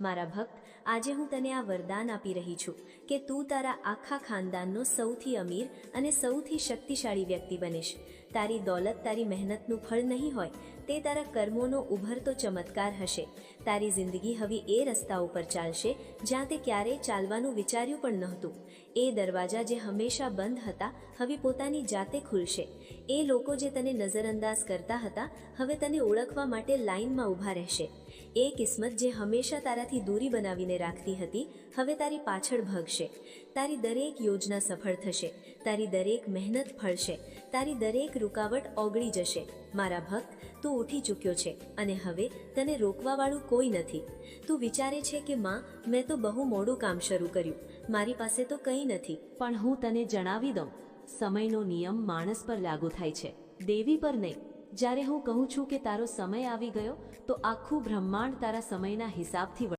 મારા ભક્ત, આજે હું તને આ વરદાન આપી રહી છું કે તું તારા આખા ખાનદાનનો સૌથી અમીર અને સૌથી શક્તિશાળી વ્યક્તિ બનીશ। તારી દોલત તારી મહેનતનું ફળ નહીં હોય, તે તારા કર્મોનો ઉભરતો ચમત્કાર હશે। તારી જિંદગી હવે એ રસ્તા ઉપર ચાલશે જ્યાં તે ક્યારેય ચાલવાનું વિચાર્યું પણ નહોતું। એ દરવાજા જે હંમેશા બંધ હતા હવે પોતાની જાતે ખુલશે। એ લોકો જે તને નજરઅંદાજ કરતા હતા હવે તને ઓળખવા માટે લાઈનમાં ઊભા રહેશે। એ કિસ્મત જે હંમેશા તારાથી દૂરી બનાવીને રાખતી હતી હવે તારી પાછળ ભાગશે। તારી દરેક યોજના સફળ થશે, તારી દરેક મહેનત ફળશે, તારી દરેક રૂકાવટ ઓગળી જશે। મારા ભક્ત, તું ઉઠી ચૂક્યો છે અને હવે તને રોકવાવાળું કોઈ નથી। તું વિચારે છે કે માં, મેં તો બહુ મોડું કામ શરૂ કર્યું, મારી પાસે તો કંઈ નથી। પણ હું તને જણાવી દઉં, સમયનો નિયમ માણસ પર લાગુ થાય છે, દેવી પર નહીં। જ્યારે હું કહું છું કે તારો સમય આવી ગયો, તો આખું બ્રહ્માંડ તારા સમયના હિસાબથી